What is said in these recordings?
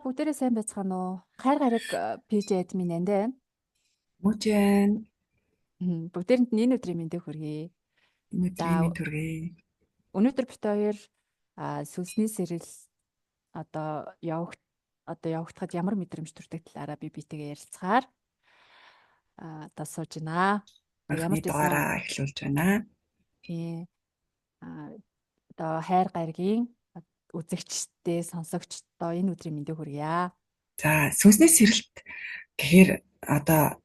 бүгдээрээ сайн байцгаана уу? Хайр гараг пэйж админ энэ. Мужийн Бүгдээрэнд нь энэ өдрийн мэндийг хүргэе. өнөөдрийн За минь төргий. өнөөдөр бит хоёр сүнсний сэрэл одоо явагдахад ямар мэдрэмж төрдөг талаараа битэйгээ ярилцгаар одоо сууж байна. Анхны Ямар ч байсан дугаараа эхлүүлж байна. тийм одоо хайр гарагийн үзэгчтэй сонсогчдоо энэ өдрийн мэндийг хүргье. За сүнсний сэрэлт гэхээр одоо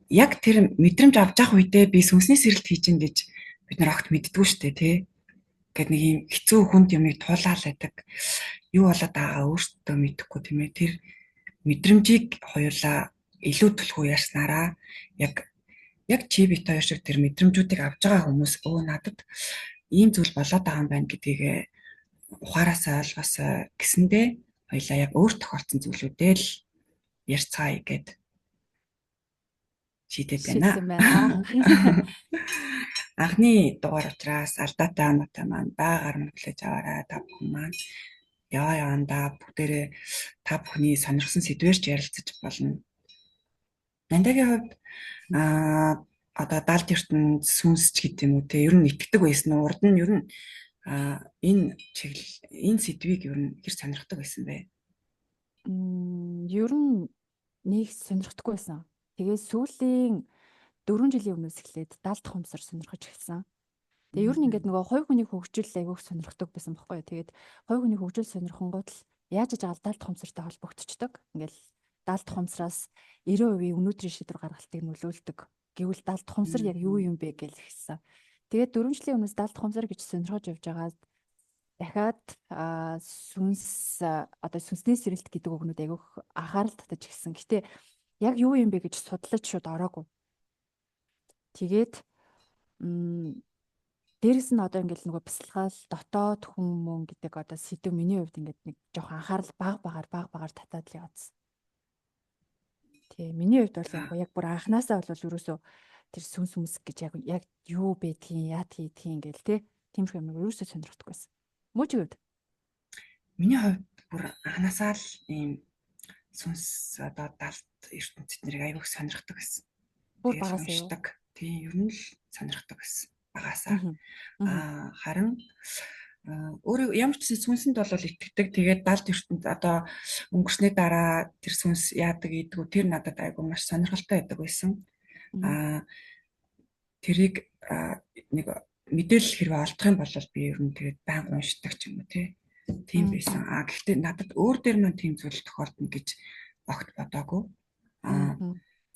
яг тэр мэдрэмж авч явах үедээ би сүнсний сэрэлт хийж гин гэж бид нар огт мэддгүү штэ тий. Гэт нэг юм хэцүү хүнд юмыг туулаад байдаг. Юу болоод байгаа өөртөө мэдэхгүй тийм ээ. Тэр мэдрэмжийг хоёулаа илүү түлхүү ярьснараа яг чи бит хоёр шиг тэр мэдрэмжүүдийг авж байгаа хүмүүс надад ийм зүйл болоод байгаа юм байна гэдгийг ухаараасаа ойлгосоо гэсэндээ хоёлаа яг өөр тохиолдсон зүйлүүдээ л ярьцгаая гэд шийдээд байна. Анхны дугаар учраас алдаатай амаатай маань байгаар мэдлэж аваарай та бүхэн маань. Яваанда бүгдээрээ та бүхний сонирхсан сэдвээр ч ярилцаж болно. Нандагийн хувьд одоо далд ертөнд сүнс ч гэдэг юм уу те ер нь итгэдэг байсан уу? Урд нь ер нь энэ сэдвийг ер нь хэр сонирхдаг байсан бэ? Ер нь нэг сонирхдаггүй байсан. Тэгээ сүүлийн 4 жилийн өмнөөс эхлээд далд хумсар сонирхож эхэлсэн. Тэгээ ер нь ингээд нөгөө хувь хүний хөгжил айгүйх сонирхдаг байсан байхгүй юу. Тэгээд хувь хүний хөгжил сонирхонгууд л яаж иж байгаа далд хумсартай холбогдчихдог. Ингээл далд хумсараас 90% өнөөдрийн шийдвэр гаргалтыг нөлөөлдөг. Гэвэл далд хумсар яг юу юм бэ гэж хэлсэн. Тэгээд 4 жилийн өмнөөс далд хумсар гэж сонирхож явж байгаа дахиад сүнсний сэрэлт гэдэг үгнүүд айгүйх анхаарал татаж эхэлсэн. Гэтэ яг юу юм бэ гэж судлаж шууд ороогүй. Тэгээд дээрэс нь одоо ингээл нөгөө бясалгал дотоод хүмүүн гэдэг одоо сэдв миний хувьд ингээд нэг жоохон анхаарал баг багаар татаад л яваадсан. Тий, миний хувьд бол яг бүр анханасаа бол ерөөсөө тэр сүнс гэж яг юу байдгийг яа хийдгийг ингээл тиймэрхүү юм ерөөсөө сонирхдаггүй байсан. Мөчийн хувьд миний хувьд бүр анханасаа л ийм сүнс одоо далд ертөнцид нэрийг аягүй сонирхдаг байсан. Бүр багасаа юу? Тийм ер нь л сонирхдаг байсан. Багасаа. Харин өөрөө ямар ч сүнсэнд бол итгэдэг. Тэгээд далд ертөнд одоо өнгөрсний дараа тэр сүнс яадаг ийдгүү тэр надад аягүй маш сонирхолтой байдаг байсан. Тэрийг нэг мэдээлэл хэрвээ олдох юм бол би ер нь тэгээд байнга уншдаг ч юм уу тийм байсан. Гэхдээ надад өөр дээр маань тийм зүйл тохиолдно гэж огт бодоагүй.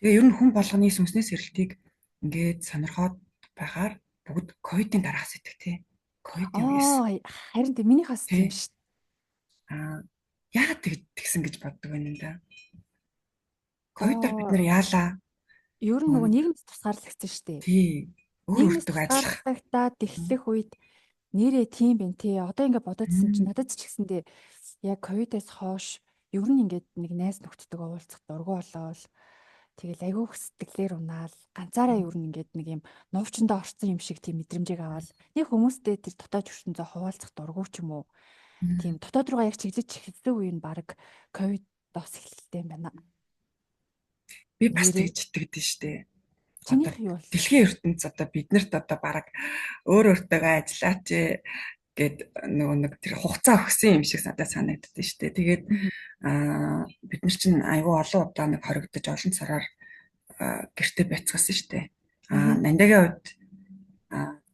Тэгээ ер нь хүн болгоны сүнсний сэрэлтийг ингээд сонирхоод байхаар бүгд ковидын дараах сэтгэв тий. Ковид юм гэсэн. Харин миний хас тийм шүү. Яагаад тэгсэн гэж боддог байна энэ да. Ковидор бид нар яалаа. Ер нь нөгөө нийгэмд тусгаарлагдсан шүү дээ. Тий. Өөртөө ажиллах. Тусгаарлагдаад эхлэх үед нэрээ тийм байна тий. Одоо ингээд бодоодсэн чинь надад ч гэсэндээ яг ковидээс хойш ер нь ингээд нэг найз нөхдөдөө уулзах дургу болоод тэгэл айгүйх сэтгэлээр унаал ганцаараа ер нь ингээд нэг юм новчондоо орсон юм шиг тийм мэдрэмжийг аваад нэг хүмүүстэй тэр дотоод ертөнцөө хуваалцах дургу ч юм уу тийм дотоод руугаа яг чиглэж эхэлсэн үе нь баг ковидос эхэлтэй юм байна. Би бас тэгж итгэдэж штэ. Чинийх юу бол? Дэлхийн ертөнц одоо биднэрт одоо баг өөртөө ажиллаач гэд нэг тэр хугацаа өгсөн юм шиг надад санагддаг штэ. Тэгээд бид нар чинь айгүй олон удаа нэг хоригдож олон сараар гэртээ байцгаасан штэ. Нандагийн хувьд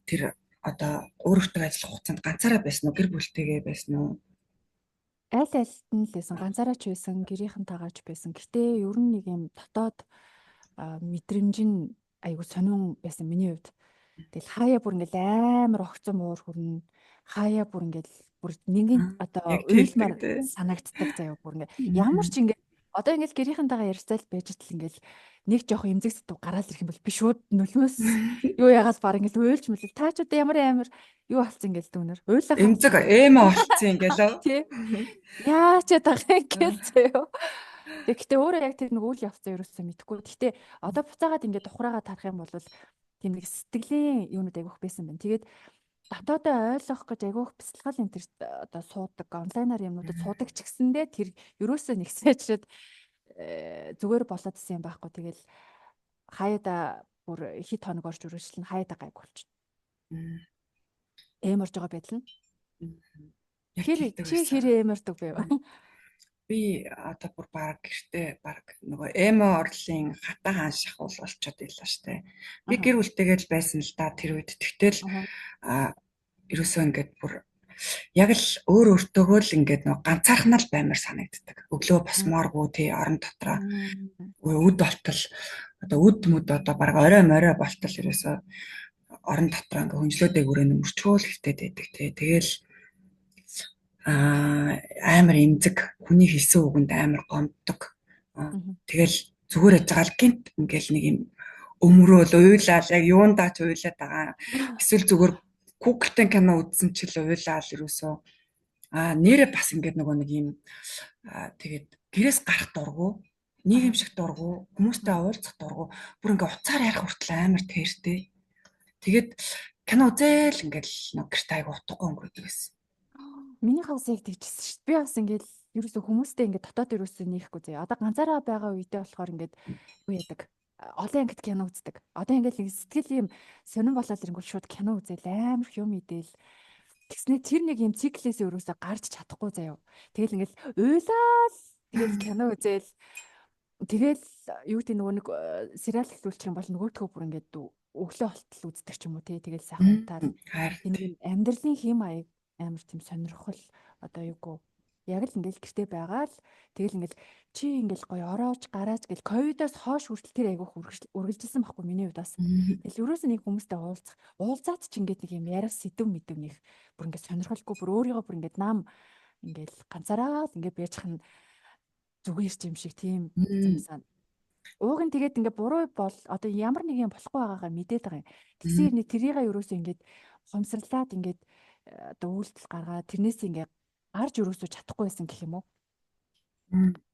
тэр одоо өөртөө ажиллах хугацаанд ганцаараа байсан уу, гэр бүлтэйгээ байсан уу? Аль альт нь л байсан, ганцаараа ч байсан, гэрийнхэн тагаач байсан. Гэтэ ер нь нэг юм дотоод мэдрэмж нь айгүй сонирн байсан миний хувьд. Тэгэл хаяа бүр ингээл амар огцом уур хүрнэ. Хаяа бүр ингээл бүр нэгэн одоо уйлмар санагддаг заяа бүр ингээ. Ямар ч ингээ одоо ингээл гэрийнхэнтэйгээ ярилцаал байж тал ингээл нэг жоох эмзэг сэтв гараал ирэх юм бол би шууд нөлмөөс юу ягаал баг ингээл уйлж мэлээ. Та ч одоо ямар юу болсон ингээл дүүнэр. Уйлах эмзэг эмээ болцсон ингээл үү? Тий. Яа ч байгаа ингээл заяа. Гэхдээ өөрөө яг тэр нэг үйл явцаа ерөөсөө мэдэхгүй. Гэхдээ одоо буцаагаад ингээд ухраагаа тарах юм бол тийм нэг сэтгэлийн юунууд айгүйх байсан байна. Тэгээд дотоодоо ойлгох гэж айгүйх бясалгал энэ төр одоо суудаг, онлайнаар юмнуудад суудаг ч гэсэндээ тэр ерөөсөө нэг сайжраад зүгээр болоод исэн юм байхгүй. Тэгэл хаяада бүр хэд хоног орж үргэлжлэн хаяада гайг болчихно. Эморж байгаа байдал нь. Яг Хэр тэгдэг чи байсан. хэр эмордог вэ? Би одоо бүр баг гэртээ баг нөгөө эмо орлын хатан хаан шахуул болчиход ийлаа штэ. Би гэр бүлтэйгээ л байсан л да тэр үед. Тэгтэл ерөөсөө ингээд бүр яг л өөр өөртөөгөө л ингээд нөгөө ганцаархнаа л баймар санагддаг. Өглөө босмооргүй тий орон дотроо үд болтол одоо үд мүд одоо баг орой морой болтол ерөөсөө орон дотроо ингээд хүнжлөөдөө өрөөнд мөрчөөл хэвтээд байдаг тий. Тэгэл амар эмзэг хүний хэлсэн үгэнд амар гомддог. Тэгэл зүгээр яж байгаа л гинт ингээл нэг юм өмрөөл уйлал яг юундаа ч уйлаад байгаа. Эсвэл зүгээр Google-тэй кино үзсэн ч л уйлал ерөөсөө нэрээ бас ингээд нөгөө нэг юм тэгээд гэрээс гарах дургу, нийгэмших дургу, хүмүүстэй уулзах дургу бүр ингээд уцаар ярих хүртэл амар тэртэй. Тэгээд кино үзэл ингээд нэг гэрт айгу утгагүй өнгөрдөг байсан. Миний хавс яг тэгчихсэн шүү дээ. Би бас ингээд ерөөсөө хүмүүстэй ингээд дотоод ерөөсөө нээхгүй зөө. Одоо ганцаараа байгаа үедээ болохоор ингээд юу яадаг. Олон ангид кино үздэг. Одоо ингээд сэтгэл юм сонирн болоод ирэнгүүт шууд кино үзэл амар их юм идээл. Тэгснэ тэр нэг юм циклээс ерөөсөө гарч чадахгүй заяа. Тэгэл ингээд уйлал тэгэл кино үзэл. Тэгэл юу гэдэг нөгөө нэг сериал хэлүүлчих юм бол нөгөөдхөө бүр ингээд өглөө болтол үздэг ч юм уу тий. Тэгэл сайхан утаал. Энэ амьдралын хэм маяг амар тийм сонирхол одоо юугүй яг л ингээл гэртээ байгаа л тэгэл ингээл чи ингээл гоё ороож гарааж гэл ковидоос хойш хүртэл тэр айгуух үргэлжилсэн байхгүй миний хувьд бас. Тэгэл ерөөсөө нэг хүмүүстэй уулзаад ч ингээд нэг юм яриа сэдв мэдв нэг бүр ингээд сонирхолгүй бүр өөрийгөө бүр ингээд нам ингээл ганцаараа л ингээд байж хань зүгээр ч юм шиг тийм замсан. Ууг нь тэгээд ингээд буруу бол одоо ямар нэг юм болохгүй байгаагаа мэдээд байгаа юм. Тэгсэн хэрнээ тэрийгээ ерөөсөө ингээд хомсрлаад ингээд одоо үйлдэл гаргаад тэрнээс ингээд гарч өрөөсөө чадахгүй байсан гэх юм уу?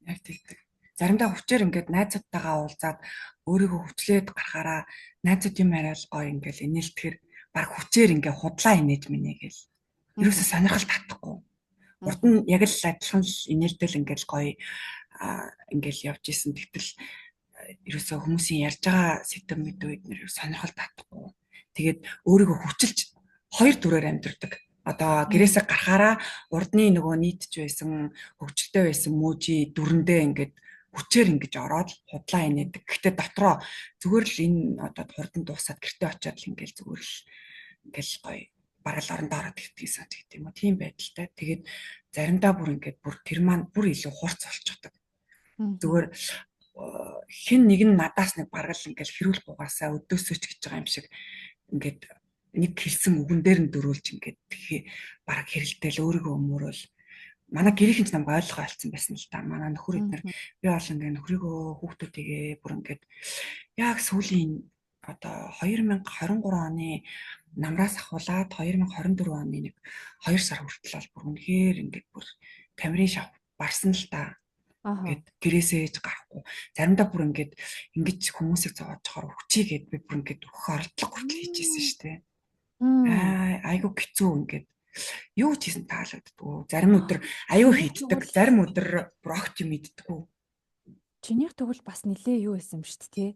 Яг тэгдэг. Заримдаа хүчээр ингээд найзуудтайгаа уулзаад өөрийгөө хүчлээд гарахаараа найзууд юм яриад гоё ингээд инээлтгэр баг хүчээр ингээд худлаа инээж минь гээл. Ерөөсөө сонирхол татахгүй. Урд нь яг л адилхан л инээлдэл ингээд гоё ингээд явж исэн. Тэгтэл ерөөсөө хүмүүсийн ярьж байгаа сэдв мэдүү эднэр сонирхол татахгүй. Тэгээд өөрийгөө хүчилж хоёр дүрээр амьдрдаг. Одоо гэрээсээ гарахаараа урдны нөгөө нийтж байсан хөгжилтэй байсан мужи дүрэндээ ингээд хүчээр ингэж ороод худлаа инээдэг. Гэхдээ дотроо зүгээр л энэ одоо хурдан дуусаад гэртээ очиод л ингээд зүгээр л ингээл гоё бараг л орондоо ороод итгэсэн гэх юм уу. Тийм байдалтай. Тэгээд заримдаа бүр ингээд бүр тэр маань бүр илүү хурц болчихдог. Зүгээр хэн нэг нь надаас нэг бараг л ингээл хэрүүл бугаасаа өдөөсөөч гэж байгаа юм шиг ингээд нэг хэлсэн үгэн дээр нь дөрүүлж ингээд бараг хэрэлдээл өөрийгөө өмөрөөл манай гэрийнхэн ч намайг ойлгох ойлцсон байсан л да. Манай нөхөр эднэр би бол ингээд нөхрийгөө хүүхдүүдийгээ бүр ингээд яг сүүлийн одоо 2023 оны намраас ахуулаад 2024 оны нэг 2 сар хүртэл бол бүр үнэхээр ингээд бүр камерын шав барсан л да. Ингээд гэрээсээ ээж гарахгүй. Заримдаа бүр ингээд ингэж хүмүүсийг зовоож чахаар өчийгээд би бүр ингээд өөх оролдлого хүртэл хийжсэн шүү дээ. Айгу хэцүү ингээд юу ч хийсэн таалагддгүй. Зарим өдөр аюу хийддэг, зарим өдөр бүр огт юм иддэггүй. Чинийх тэгвэл бас нилээ юу байсан юм шүү дээ, тий?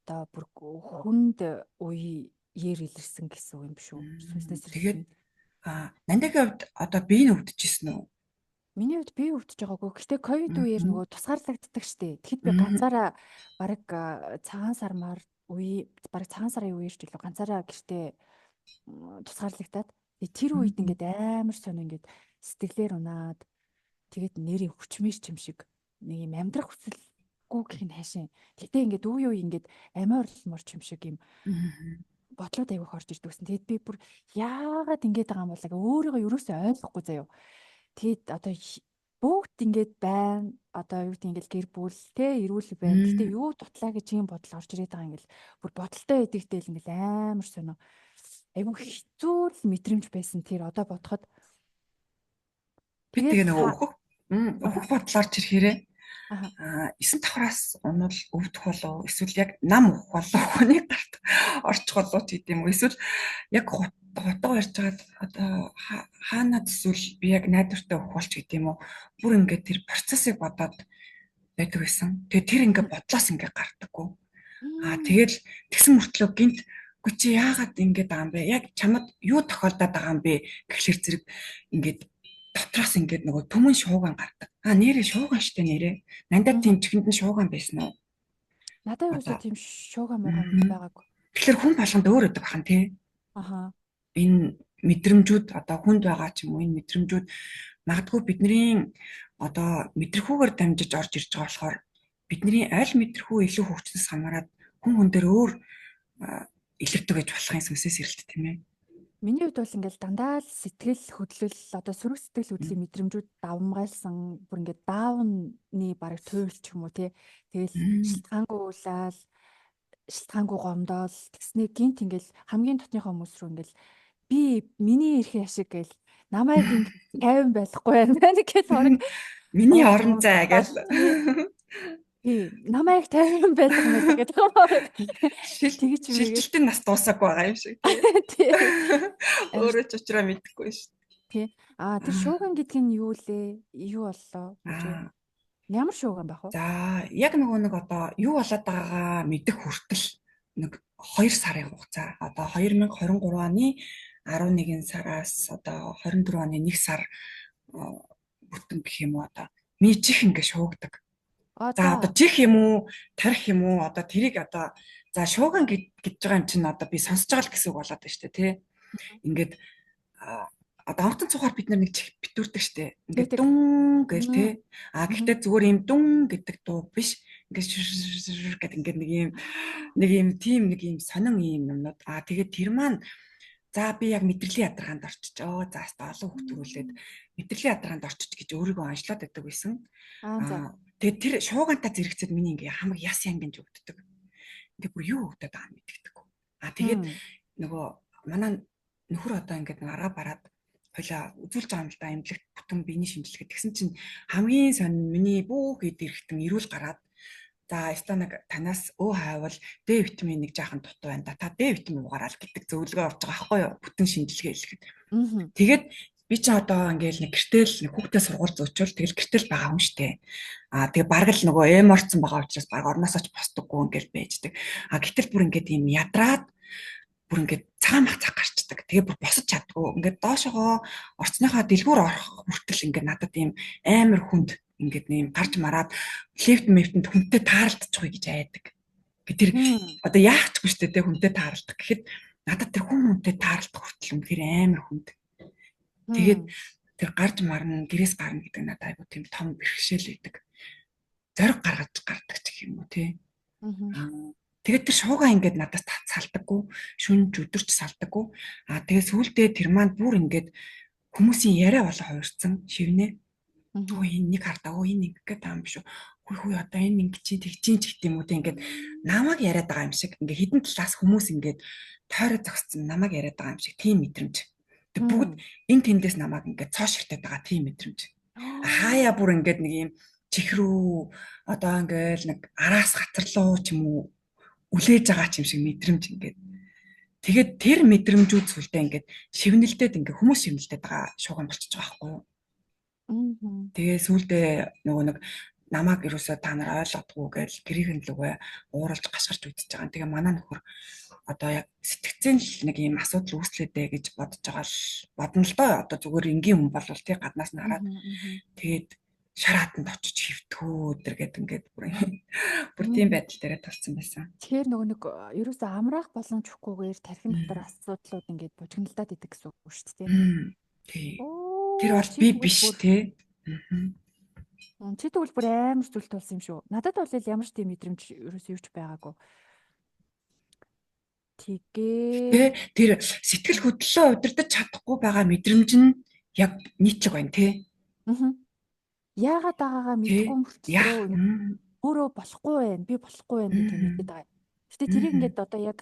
Одоо бүр хүнд үеэр илэрсэн гэсэн үг юм биш үү? Сүнснээс тэгээд нандагийн хувьд одоо би өвдөжсэн үү? Миний хувьд би өвдөж байгаагүй. Гэхдээ ковид үеэр нөгөө тусгаарлагддаг штеп. Тэгэхэд би ганцаараа бараг цагаан сарын үеэр ч илүү ганцаараа гэртээ тусгаарлагдаад тэр үед ингээд амар сонь ингээд сэтгэлээр унаад тэгээд нэрийн хүчмэрч юм шиг нэг юм амьдрах хүсэлгүй гэх нь хайшин. Гэтэ ингээд үе үе ингээд амиорлморч юм шиг юм бодлоод айгүйх орж ирдэг гэсэн. Тэгэд би бүр яагаад ингэж байгаа юм бол өөрийгөө ерөөсөө ойлгохгүй заяа. Тэгэд одоо бүгд ингээд байна. Одоо юу гэдэг ингээд гэр бүл те эрүүл байна. Гэтэ юу дутлаа гэж юм бодол орж ирээд байгаа ингээд бүр бодолтой байдагтай л ингээд амар сонио. Айгу хэцүү л мэдрэмж байсан тэр одоо бодоход. Би тэгээ нөгөө өөхөх бодлоор ч ирэхээрээ Аха. 9 давхраас унвал өвдөх болов эсвэл яг нам уух болов хүний гарт орчих болов ч гэдэм үү эсвэл яг готоо ярьж байгаад одоо хаанад эсвэл би яг найдвартай уух болч гэдэм үү бүр ингээд тэр процессыг бодоод байдаг байсан. Тэгээ тэр ингээд бодлоос ингээд гардаггүй. Тэгэл тэгсэн мөртлөө гинт үгүй чи яагаад ингэж байгаа юм бэ? Яг чамд юу тохиолдоод байгаа юм бэ? Гэхлээр зэрэг ингээд дотроос ингээд нөгөө төмөн шууган гардаг. Нэрээ шууган штэ нэрээ. Нандаа тийм чихэнд нь шууган байсан уу? Надад ерөөсөө Одоо тийм шууган мууган байгаагүй. тэгэхээр хүн болгонд өөр өдөг бахан тий. Аха. Энэ мэдрэмжүүд одоо хүнд байгаа ч юм уу энэ мэдрэмжүүд магадгүй бидний одоо мэдрхүүгээр дамжиж орж ирж байгаа болохоор бидний аль мэдрхүү илүү хөгжснөөс хамаарат хүн хүн дээр өөр илэрдэг гэж болох юм сүнсээс ирэлт тийм ээ. Миний хувьд бол ингээл дандаа л сэтгэл хөдлөл одоо сөрөг сэтгэл хөдлөлийн мэдрэмжүүд давмгайлсан бүр ингээд даавны бараг туйлч юм уу тий. Тэгэл шилтгаангүй уулаал шилтгаангүй гомдоол тэгснээ гинт ингээл хамгийн дотныхоо хүмүүс рүү ингээл би миний эрхийн ашиг гээл намайг энд 50 байхгүй байна гэж бараг миний орон зай гэж тий намайг 50 байдаг юм байна гэдэг юм аа. Тэгэж шилжилтийн нас дуусаагүй байгаа юм шиг тий. өөрөө ч учраас мэдэхгүй шүү. Тий. Тэр шууган гэдэг нь юу лээ? Юу боллоо? Ямар шууган байх вэ? За яг нэг одоо юу болоод байгаагаа мэдэх хүртэл нэг 2 сарын хугацаа. Одоо 2023 оны 11 сараас одоо 24 оны 1 сар бүтэн гэх юм уу одоо чих ингэ шуугдаг. За одоо чих юм уу, тарих юм уу одоо тэрийг одоо за шууган гэж байгаа юм чинь одоо би сонсож байгаа л гэсэн үг болоод байна шүү дээ тий. Ингээд одоо онцон цухаар бид нэг чих битүүрдэг штэ. Ингээд дүн гэл тий. Гэхдээ зүгээр юм дүн гэдэг дуу биш. Ингээд гэдэг ингээд нэг юм сонин юм юмнууд. Тэгээд тэр маань за би яг мэдрэлийн ядаргаанд орчиж. За олон хүүхд төрүүлээд мэдрэлийн ядаргаанд орчиж гэж өөрийгөө аншлаад байдаг байсан. Тэгээд тэр шуугантай зэрэгцээд миний ингээ хамаг яс янгинж өгддөг. Ингээ бүр юу өгдөг байгаа юм мэддэггүй. Тэгээд нөгөө манай нөхөр одоо ингээд нэг арга бараад хойлоо үзүүлж байгаа юм л да эмнэлэгт бүтэн биений шинжилгээ. Тэгсэн чинь хамгийн сонин миний бүх эд эрэхтэн эрүүл гараад за станаг танаас хайвал Д витамин нэг жаахан дутуу байна да. Та Д витамин угаарай гэдэг зөвлөгөө авч байгаа байхгүй юу? Бүтэн шинжилгээ хэлэхэд. Тэгээд би ч одоо ингээл нэг гэртэл хүүхдээ сургууль зөочвөл тэгэл гэртэл байгаа юм штэ. Тэгээ бараг л нөгөө эморцсон байгаа учраас баг орноосоо ч босдоггүй ингээл байждаг. Гэтэл бүр ингээд юм ядраад бүр ингээд цагаан мах цаг гарчдаг. Тэгээ бүр босож чаддгүй. Ингээд доошогоо орцныхаа дэлгүүр орох хүртэл ингээд надад ийм амар хүнд ингээд нэм гарч мараад лефтэнд хүнтэй тааралдчихгүй гэж айдаг. Тэр одоо яахчгүй штэ тэ хүнтэй тааралдах гэхэд надад тэр хүнтэй таарлах хүртэл үнэхээр амар хүнд. Тэгээд тэр гарч марна, гэрээс гарна гэдэг надад айгу тийм том бэрхшээл байдаг. Зориг гаргаж гардаг гэх юм уу тий. Тэгээд тэр шуугаа ингээд надаас салдаггүй, шүнж өдөрч салдаггүй. Тэгээд сүүлдээ тэр маань бүр ингээд хүмүүсийн яриа болоо хувирсан шивнэ. Өө энэ нэг хардаа, энэ ингээд байгаа юм биш үү? Хүй одоо энэ ингэ чи тэгчин ч гэдэг юм уу те ингээд намайг яриад байгаа юм шиг ингээд хідэн талаас хүмүүс ингээд тойроо зогссон намайг яриад байгаа юм шиг тийм мэдрэмж. Тэг бүгд энэ тэндээс намайг ингээд цоо ширтээд байгаа тийм мэдрэмж. Хаяа бүр ингээд нэг юм чих рүү одоо ингээд нэг араас гатарлуу ч юм уу үлээж байгаа ч юм шиг мэдрэмж ингээд. Тэгээд тэр мэдрэмжүүд сүлдээ ингээд шивнэлдээд ингээд хүмүүс шивнэлдээд байгаа шууган болчихж байгаа байхгүй юу? Тэгээ сүлдээ нөгөө нэг намайг юусаа та нар ойлгодгүй гэж гэрийн лүгээ ууралж гашгарч үтж байгаа. Тэгээ манай нөхөр одоо яг сэтгцэн л нэг юм асуудал үүслэдэ гэж бодож байгаа л бодно л доо. Одоо зүгээр энгийн хүн болвол тий гаднаас нь хараад тэгээд шараатанд очиж хөвтгөө өдр гэдэг ингээд бүр тийм байдал дээрээ толцсон байсан. Тэгэхээр нөгөө нэг ерөөсөө амраах боломжгүйгээр тархин дотор асуудлууд ингээд бужигналдаад идэг гэсэн үг шүү дээ. Тий. Тэр бол би биш тий. Чи тэгвэл бүр амар зүйлт болсон юм шүү. Надад бол ямар ч тийм мэдрэмж ерөөсөө юу ч байгаагүй. Тэгээ тэр сэтгэл хөдлөлөө удирдах чадахгүй байгаа мэдрэмж нь яг нийтлэг байна тий. Яагаад байгаагаа мэдэхгүй мөртлөө өөрөө болохгүй байна. Би болохгүй байна гэдэг мэдээд байгаа. Гэтэ тэрийг ингээд одоо яг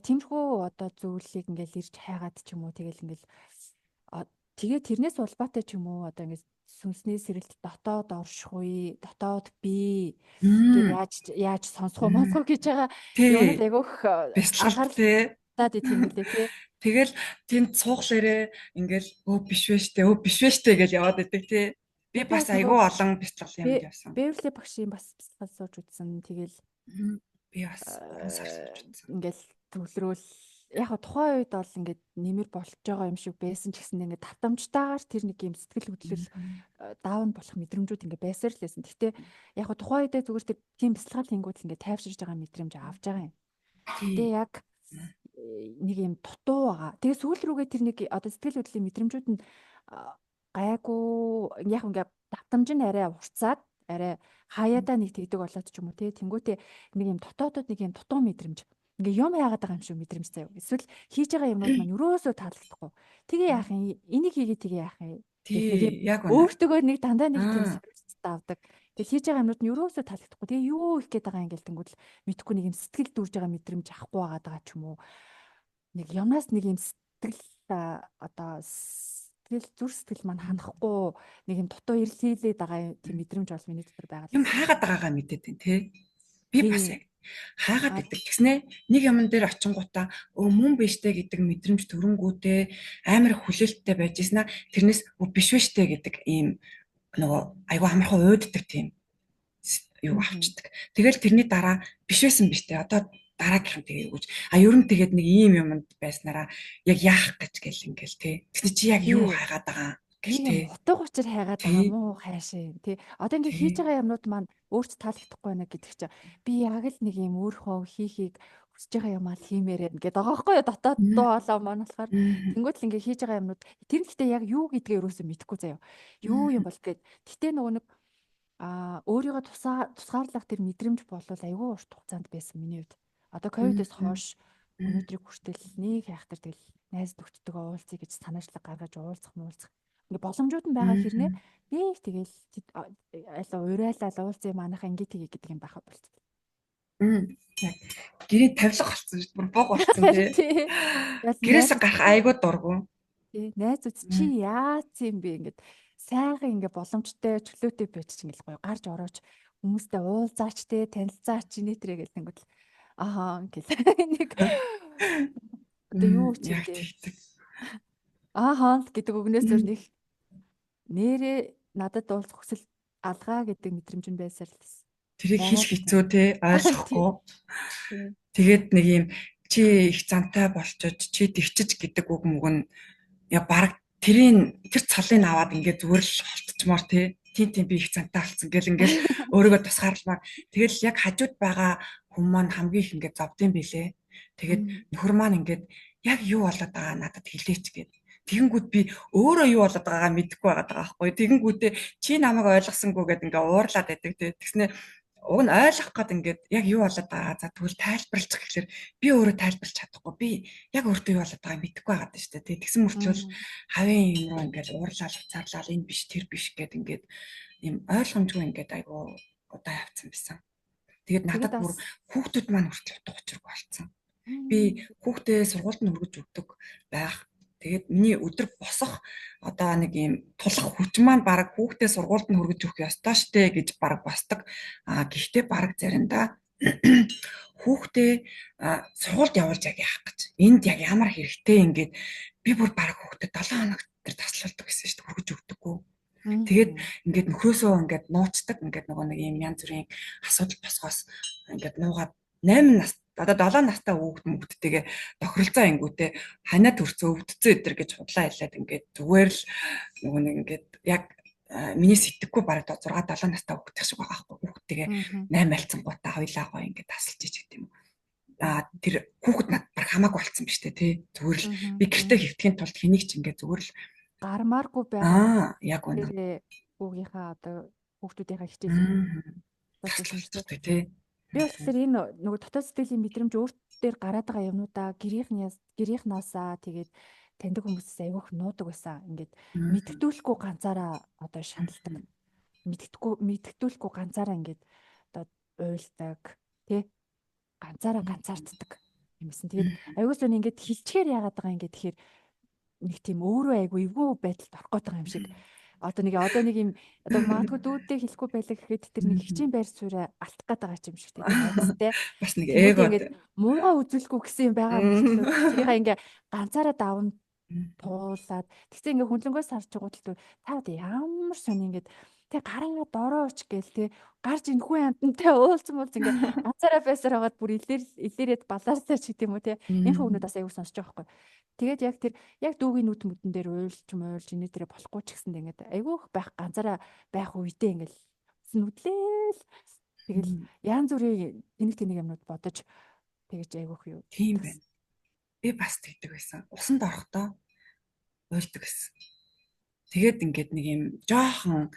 тиймэрхүү одоо зүйлийг ингээд ирж хайгаад ч юм уу тэгэл ингээд Тэгээ тэрнээс улбаатай ч юм уу одоо ингээд сүнсний сэрэлт дотоод оршихуй, дотоод би гээд яаж сонсох уу монсох гэж байгаа юмнууд Тий. айгүйх Бясалгалт анхаарал те. татаад идэв юм лээ тий. Тэгэл тэнд сууглаарэ ингээл өө биш вэ штэ өө биш вэ штэ гэж яваад идэг тий. Би Би бас бас нөгөө айгүй олон бясалгал юмд явсан. Бэвэрли багшийн бас бясалгал сууж үзсэн. Тэгэл Би бас 3 сар сууж үзсэн. ингээл төвлөрөөл яг хаа тухайн үед бол ингээд нэмэр болж байгаа юм шиг байсан ч гэсэн ингээд татамжтайгаар тэр нэг юм сэтгэл хөдлөл даун болох мэдрэмжүүд ингээд байсаар л байсан. Гэхдээ яг хаа тухайн үедээ зүгээр тийм бясалгал хийнгүүт л ингээд тайвширж байгаа мэдрэмж авч байгаа юм. Гэтэ яг нэг юм дутуу байгаа. Тэгээ сүүл рүүгээ тэр нэг одоо сэтгэл хөдлөлийн мэдрэмжүүд нь гайгүй яг ингээд татамж нь арай уртцаад арай хаяадаа нэг тэгдэг болоод ч юм уу тий. Тэнгүүтээ нэг юм дотоодод нэг юм дутуу мэдрэмж ингээ юм яагаад байгаа юм шиг мэдрэмж заяа. Эсвэл хийж байгаа юмнууд маань өрөөсөө таалагдахгүй. Тэгээ яах юм? Энийг хийгээд тэгээ яах юм? Тий, яг үнэ. Өөртөө нэг дандаа нэг тийм сонирхолтой авдаг. Тэгээ хийж байгаа юмнууд нь өрөөсөө таалагдахгүй. Тэгээ юу их гээд байгаа юм гээл тэнгуүл мэдхгүй нэг юм сэтгэл дүүрж байгаа мэдрэмж авахгүй байгаа ч юм уу. Нэг юмнаас нэг юм сэтгэл одоо сэтгэл зүр сэтгэл маань ханахгүй нэг юм дутуу эрэл хийлээд байгаа тийм мэдрэмж бол миний дотор байгаа. Юм хайгаад байгаагаа мэдээд байна тий. Би бас яг хайгаад байдаг. Тэгснэ нэг юмн дээр очингуудаа мөн биштэй гэдэг мэдрэмж төрөнгүүтээ амар хүлээлттэй байж ийснэ. Тэрнээс биш биштэй гэдэг ийм нөгөө айгу амархан уйддаг тийм юу авчдаг. Тэгэл тэрний дараа биш байсан биштэй. Одоо дараагийнх нь тэгээ өгч. Ер нь тэгээд нэг ийм юмд байснараа яг яах гэж гэл ингээл тий. Тэгтээ чи яг юу хайгаад байгаа тийм утга учир хайгаад байгаа мó хайшаа тий. Одоо ингээ хийж байгаа юмнууд маань өөрт таалагдахгүй байна гэдэг чинь би яг л нэг юм өөрөө хийхийг хүсэж байгаа юм аа хиймээрээ гэдэг байгаа байхгүй юу дотоод дуу хоолой маань болохоор тэнгуут л ингээ хийж байгаа юмнууд тэр нь гэхдээ яг юу гэдгээ ерөөсөө мэдэхгүй заяа. Юу юм бол гээд гэтээ нөгөө нэг өөрийгөө тусгаарлах тэр мэдрэмж болвол айгүй урт хугацаанд байсан миний хувьд. Одоо ковидос хойш өнөөдрийг хүртэл нэг хайхтар тэгэл найз нөхдөдөө уулзъя гэж санаачлаг гаргаж уулзах ингээ боломжууд нь байгаа хэрнээ нэг тэгэл урайлал уулзъя манайха ингээ тгий гэдэг юм байхад болчихсон. Яг гэрийн тавилга болсон шүү дээ. Бүр бог болсон тий. Гэрээсээ гарах айгүй дургу. Тий, найзууд чи яац юм бэ ингээд сайхан ингээ боломжтой чөлөөтэй байж чинь гэл гоё гарч орооч хүмүүстэй уулзаач те танилцаач нэтэрэ гэл тэнгуэл гэл нэг одоо юу ч юм те гэдэг өгнөөс зөр нэг нэрээ надад уулзах хүсэл алгаа гэдэг мэдрэмж нь байсаар л байсан. Тэрийг хийх хэцүү те ойлгохгүй. Тэгээд нэг юм чи их зантай болчоод чи тэгчиж гэдэг үг мөг нь яг баг тэр цалыг аваад ингээд зүгээр л холтчмоор тийм би их зантай болсон гэл ингээл өөрийгөө тусгаарлаа. Тэгэл яг хажууд байгаа хүн маань хамгийн их ингээд зовдсон билээ. Тэгээд нөхөр маань ингээд яг юу болоод байгаа надад хэлээч гэд. Тэгэнгүүт би өөрөө юу болоод байгаагаа мэдэхгүй байгаа байхгүй. Тэгэнгүүтээ чи намайг ойлгосонгүй гэд ингээд уурлаад байдаг. Тэгснэ уг нь ойлгох гээд ингээд яг юу болоод байгаа. За тэгвэл тайлбарлах гэхэлэр би өөрөө тайлбарлах чадахгүй. Би яг өөртөө юу болоод байгааг мэдэхгүй байгаа шүү дээ. Тэгсэн мөртлөө хавийн юм руу ингээд уурлал уцаарлал энэ биш тэр биш гэд ингээд юм ойлгомжгүй ингээд айгу удаа явцсан байсан. Тэгээд надад бүр хүүхдүүд маань хүртэл утга учиргүй болсон. Би хүүхдээ сургуульд нь өргөж өгдөг байх. Тэгээд миний өдөр босох одоо нэг юм тулах хүч маань баг хүүхдээ сургуульд нь хүргэж өгөх ёстой штэ гэж баг босдог. Гэхдээ баг заримдаа хүүхдээ сургуульд явуулж яг яах гэж. Энд яг ямар хэрэгтэй ингээд би бүр баг хүүхдэд 7 хоног тэр таслуулдаг гэсэн штэ хүргэж өгдөггүй. Тэгээд ингээд нөхрөөсөө ингээд нууцдаг ингээд нөгөө нэг юм янз бүрийн асуудал босгоос ингээд нуугаад 8 нас одоо 7 настай хүүхдтэйгээ тохиролцоо ингүүтээ ханаа төрцөө өвдцөө өдр гэж худлаа хэлээд ингээд зүгээр л нөгөө нэг ингээд яг миний сэтгэхгүй бараг 6 7 настай хүүхдтэй шиг байгаа байхгүй хүүхдтэйгээ 8 альцсангуудаа хоёлаа гоё ингээд тасалж ич гэдэг юм. Тэр хүүхэд над баг хамаагүй болцсон биз дээ тий. Зүгээр л би гэртээ хэвтгэхийн тулд хэнийг ч ингээд зүгээр л гармааргүй байгаа. Яг үнэ. Хүүгийнхаа одоо хүүхдүүдийнхаа хичээл тий. Би болохоор энэ нөгөө дотоод сэтгэлийн мэдрэмж өөрт дээр гараад байгаа юмнуудаа гэрийнхнаасаа тэгээд таньдаг хүмүүсээс айгүйх нуудаг байсан. Ингээд мэддүүлэхгүй ганцаараа одоо шаналдаг. Мэддүүлэхгүй ганцаараа ингээд одоо уйлдаг тий ганцаарддаг юмсэн. Тэгээд айгуус нь ингээд хилчгээр яагаад байгаа юм гэхээр нэг тийм өөрөө айгүй эвгүй байдалд орох гээд байгаа юм шиг. Одоо нэг юм одоо магадгүй дүүдтэй хэлэхгүй байлаа гэхэд тэр нэг хичээн байр суурь алдах гээд байгаа юм шиг тийм найзтай. Бас нэг Тэнгүүдээ эго. ингээд муугаа үзүүлэхгүй гэсэн юм байгаа мөртлөө тэрийг ингээ ганцаараа даван туулаад тэгсэн ингээ хүнлэнгөөс харж байгаа төлөө таад ямар сони ингээд тэг гараа дорооч гээл те гарч энэхүү амтантай уулзсан бол ингээ ганцаараа байсаар хагаад бүр илэрээд балаасаа ч гэдэм үү те энэ хүмүүд бас аягүй сонсож байгаа байхгүй. Тэгээд яг тэр яг дүүгийн нүд мүдэн дээр уйлж инээ тэрэ болохгүй ч гэсэндээ ингээд айгүйх байх ганцаараа байх үедээ ингээл нүдлээл тэгэл янз бүрийн тэнэг юмнууд бодож тэгэж айгүйх юу. Тийм байна. Би бас тэгдэг байсан. Усанд орохдоо уйлдаг гэсэн. Тэгээд ингээд нэг юм жоохон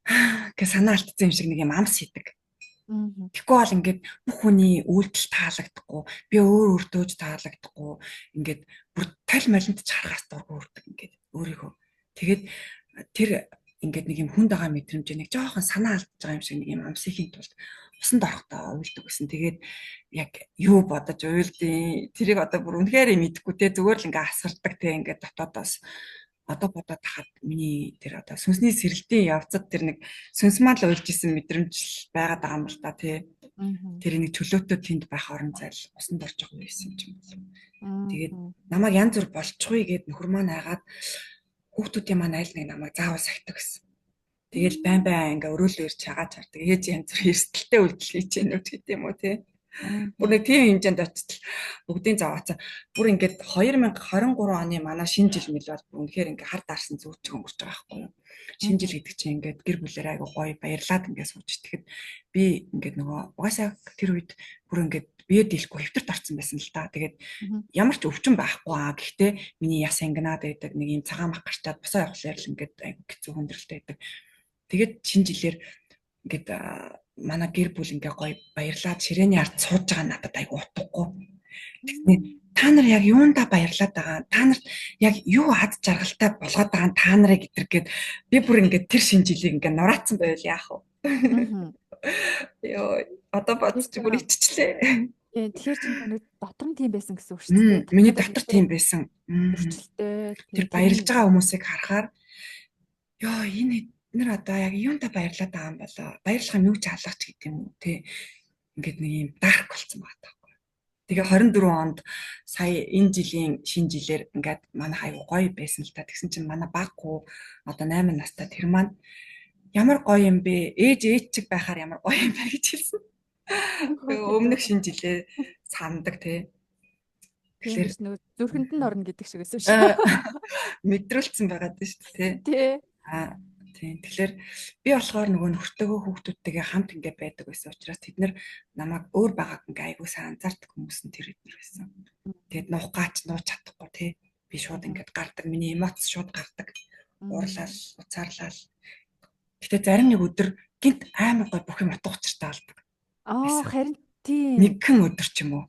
гэ санаа алдсан юм шиг нэг юм амс хийдэг. Тэгэхгүй бол ингээд бүх хүний үйлдэл таалагдахгүй, би өөртөө ч таалагдахгүй, ингээд бүр тал малинт чаргаас дургу үрдэг ингээд өөрийгөө. Тэгээд тэр ингээд нэг юм хүнд байгаа мэдрэмж нэг жоохон санаа алдаж байгаа юм шиг нэг юм амсхийн тулд усанд орохдоо уйлдаг гэсэн. Тэгээд яг юу бодож уйлдیں۔ Тэрийг одоо бүр үнэхээр мэдэхгүй те зүгээр л ингээ асардаг те ингээ дотоодоос одоо бодоод тахад миний тэр одоо сүнсний сэрэлтийн явцад тэр нэг сүнсмал уйлж исэн мэдрэмж байгаад байгаа юм л да тий. Тэр нэг чөлөөтэй тэнд байх орон зай усанд орж байгаа юм байсан юм бол. Тэгээд намайг янз бүр болчихгүй гэд нөхөр маань айгаад хүүхдүүдийн маань айл нэг намайг заавал сахидаг гэсэн. Тэгэл байн ингээ өрөөлөөр чагаад чардаг. Ээж янз бүр эрсдэлтэй үйлдэл хийж яах гэдэг юм уу тий. Бүр нэг тийм хэмжээнд очиж бүгдийн заваацаа бүр ингээд 2023 оны манай шинэ жил мэл бол үнэхээр ингээ хар даарсан зүүч өнгөрч байгаа байхгүй юу. Шинэ жил гэдэг чинь ингээд гэр бүлээр айгу гоё баярлаад ингээд сууж тэгэхэд би ингээд нөгөө угаасаа тэр үед бүр ингээд бие дийлэхгүй хэвтэрт орсон байсан л та. Тэгээд ямар ч өвчин байхгүй аа. Гэхдээ миний яс ангинаад байдаг нэг юм цагаан мах гарчаад босоо явахлаар л ингээд айгу хэцүү хүндрэлтэй байдаг. Тэгээд шинэ жилээр ингээд манай гэр бүл ингээ гоё баярлаад ширээний ард сууж байгаа надад айгу утгагүй. Тэгснэ та нар яг юунда баярлаад байгаа? Та нарт яг юу ад жаргалтай болгоод байгаа та нарыг гэдэргээд би бүр ингээ тэр шинэ жилийг ингээ нураацсан байвал яах вэ? Йоо одоо бодчих бүр иччлээ. Тэгэхээр чи нэг дотор нь тийм байсан гэсэн үг шүү дээ. Миний дотор тийм байсан. Өрчлөлтэй. Тэр баярлж байгаа хүмүүсийг харахаар ёо энэ нэр одоо яг юунда баярлаад байгаа юм болоо. Баярлах юм юу ч алгач гэдэг юм уу те. Ингээд нэг юм дарк болсон байгаа таахгүй. Тэгээ 24 онд сая энэ жилийн шинэ жилээр ингээд манай аягүй гоё байсан л та. Тэгсэн чинь манай баггүй одоо 8 настай тэр маань ямар гоё юм бэ? Ээж чиг байхаар ямар гоё юм бэ гэж хэлсэн. Өмнөх шинэ жилээ сандаг те. Тэгэхээр зүрхэнд нь орно гэдэг шиг байсан шүү. Мэдрүүлсэн байгаад байна шүү дээ тий. Тийм. Тэгэхээр би болохоор нөгөө нөхөртөөгөө хүүхдүүдтэйгээ хамт ингээ байдаг байсан учраас тэд нар намайг өөр байгааг ингээ айгуу сайн анзаардаг хүмүүс нь тэр эднэр байсан. Тэгээд нухгаач нууч чадахгүй тий. Би шууд ингээд гардаг. Миний эмоц шууд гардаг. Уурлал, уцаарлал. Гэтэ зарим нэг өдөр гинт амар гой бүх юм утга учиртай болдог. Харин тийм. Нэгэн өдөр ч юм уу.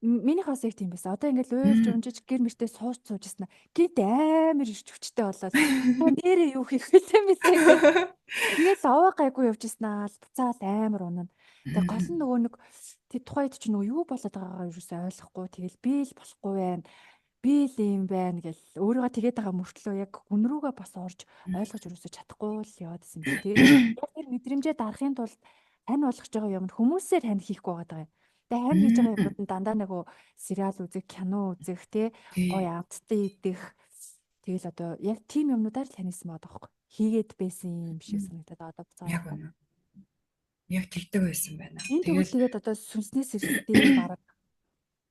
Миний хас яг тийм байсан. Одоо ингээд уйлж унжиж гэр мөртөө сууж суужсна. Гэт амар ирч хүчтэй болоод нэрээ юу хийх вэ мэлээ. Тэгээд овоо гайгүй явжснаа л буцаал амар унана. Тэгээд гол нь нөгөө нэг тэр тухайд ч нөгөө юу болоод байгаагаа юусаа ойлгохгүй. Тэгэл би л болохгүй байна. Би л юм байна гэл өөрийгөө тэгээд байгаа мөртлөө яг хүн рүүгээ бас орж ойлгож юусаа чадахгүй л яваад байсан юм. Тэгээд яг тэр мэдрэмжээ дарахын тулд тань болгож байгаа юм хүмүүсээр тань хийхгүй байгаа юм. Тэгээ хань хийж байгаа юмуд нь дандаа нөгөө сериал үзэх, кино үзэх, тий гоё амттай идэх. Тэгэл одоо яг тийм юмнуудаар л танисан байгаа байхгүй. Хийгээд байсан юм шиг санагдаад одоо буцаа. Яг тэгдэг байсан байна. Тэгээд одоо сүнснээ сэрэлтийн бараг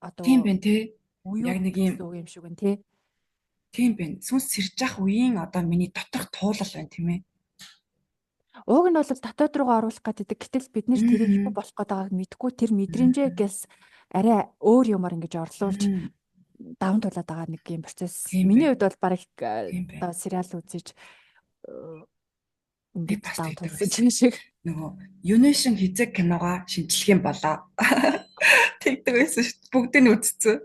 одоо тийм байна тий. Яг нэг юм шиг байна тий. Тийм байна. Сүнс сэрж явах үеийн одоо миний доторх туулал байна тийм ээ. Уг нь бол дотоод руугаа оруулах гэдэг. Гэтэл бид нэр тэрийг юу болох гээд байгааг мэдэхгүй тэр мэдрэмжээ гэлс арай өөр юмар ингэж орлуулж даван тулаад байгаа нэг юм процесс. Миний хувьд бол бараг одоо сериал үзэж ингэж даван тулсан шиг. Нөгөө Юнишн хизэг киногоо шинжлэх юм болоо. Тэгдэг байсан шүү дээ. Бүгдийг нь үзсэн.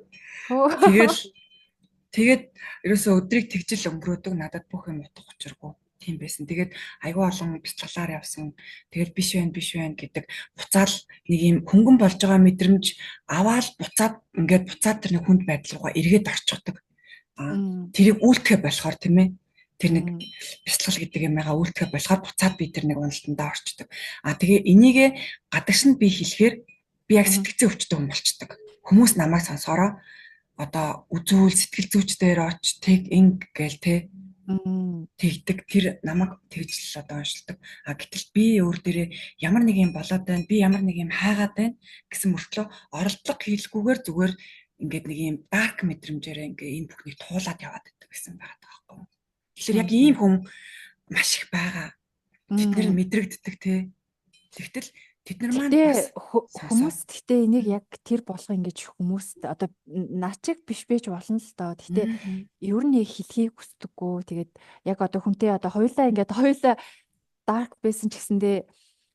Тэгээд ерөөсөө өдрийг тэгжил өнгөрөөдөг надад бүх юм утга учиргүй. Тийм байсан. Тэгээд айгүй олон бяцлаглаар явсан. Тэгээд биш байна гэдэг буцаал нэг юм хөнгөн болж байгаа мэдрэмж аваад буцаад тэр нэг хүнд байдал руугаа эргээд орчихдог. тэрийг үйлдэхэ болохоор тийм ээ. Тэр нэг Мм. бясалгал гэдэг юмгаа үйлдэхэ болохоор буцаад би тэр нэг уналтандаа орчдөг. Тэгээ энийгээ гадагшинд би хэлэхээр би яг Мгм. сэтгцэн өвчтөг хүн болчдөг. Хүмүүс намайг сонсороо одоо үзүүл сэтгэл зүйч дээр оч тэг инг гээл те Мм. тэгдэг тэр намайг тэгж л одоо уншилдаг. Гэтэл би өөр дээрээ ямар нэг юм болоод байна. Би ямар нэг юм хайгаад байна гэсэн мөртлөө оролдлого хийлгүүгээр зүгээр ингээд нэг юм дарк мэдрэмжээрээ ингээ энэ бүхнийг туулаад яваад байдаг гэсэн байгаа байхгүй юу. Тэгэхээр яг ийм Мм. хүн маш их байгаа. Тэд нэр Мм. мэдрэгддэг те. Тэгтэл тэд нар маань бас Гэтэ сонсоо. хүмүүс гэтээ энийг яг тэр болгоо ингэж хүмүүст одоо начиг биш байж болно л доо. Гэтэ ер нь хэлхийг хүсдэггүй. Тэгээд яг одоо хүнтэй одоо хоёулаа ингээд хоёулаа дарк байсан ч гэсэндээ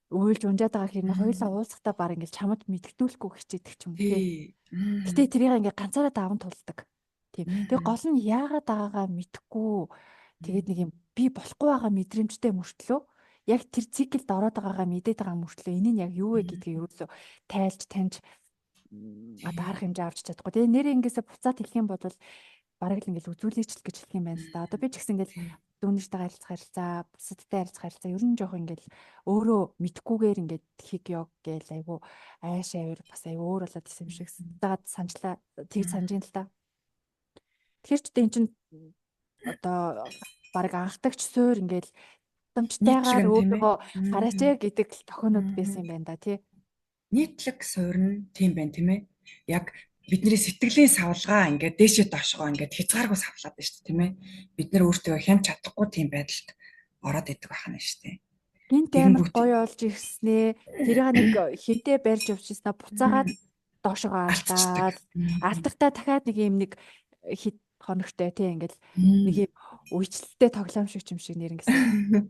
уйлж унжаад байгаа хэрнээ хоёулаа уулзахтаа баг ингээд чамд мэдгдүүлэхгүй хичээдэг ч юм уу тий. Тий. Гэтэ тэрийг ингээд ганцаараа даван тулдаг. Тийм. Тэгээ гол нь яагаад байгаагаа мэдэхгүй. Тэгээд нэг юм би болохгүй байгаа мэдрэмжтэй мөртлөө яг тэр циклд ороод байгаагаа мэдээд байгаа мөртлөө энэ нь яг юу вэ гэдгийг ерөөсөө тайлж таньж одоо арга хэмжээ авч чадахгүй. Тэгээ нэрээ ингэсээ буцаад хэлэх юм бол бараг л ингээл үзүүлээч л гэж хэлэх юм байна л да. Одоо би ч гэсэн ингээл дүүнэртэй харилцах харилцаа, бусадтай харилцах харилцаа ер нь жоох ингээл өөрөө мэдхгүйгээр ингээд хиг ёг гээл айгу айш авир бас айгу өөр болоод ирсэн юм шиг дагаад санджлаа тэг санаж ин л та. Тэгэхээр ч эн чин одоо бараг анхдагч суур ингээл дамжтайгаар Нийтлэг нь тийм ээ. өөрийгөө гараач гэдэг тохионууд байсан юм байна да тий. Нийтлэг суурь нь тийм байна тийм ээ. Яг бидний сэтгэлийн савлгаа ингээд дээшээ доошгоо ингээд хязгааргүй савлаад байна шүү дээ тийм ээ. Бид нар өөртөө хямд чадахгүй тийм байдалд ороод идэг байна шүү дээ. Гинт амар Тэгэнгүүт гоё олж ирснээ тэрийг нэг хинтээ барьж явчихснаа буцаагаад доошогоо алдчихдаг. алдаад алдартаа дахиад нэг юм нэг хит хоногтой тий ингээл нэг юм үечлэлтэй тоглоом шиг юм шиг нэр ингэсэн.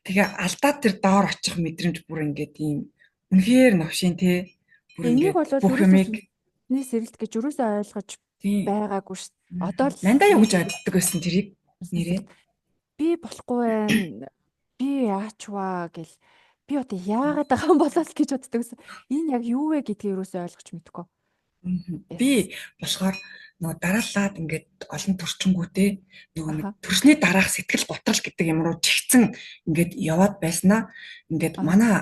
Тэгээ алдаад тэр доор очих мэдрэмж бүр ингээд ийм үнэхээр новшин тий. Бүр Энийг ингээд бол бүх ерөөсөө юмыг сүнсний сэрэлт гэж ерөөсөө ойлгож тий. байгаагүй шүү дээ. Одоо л Нандаа юу нэг гэж боддог байсан тэрийг нэрээ. би болохгүй байна. Би яачваа гэл би одоо яагаад байгаа юм болоо л гэж боддог гэсэн. Энэ яг юу вэ гэдгийг ерөөсөө ойлгож мэдэхгүй. Би Yes. болохоор нөгөө дараалаад ингээд олон төрчнгүүтэй нөгөө нэг Аха. төрсний дараах сэтгэл готрол гэдэг юм руу чигцэн ингээд яваад байснаа ингээд манай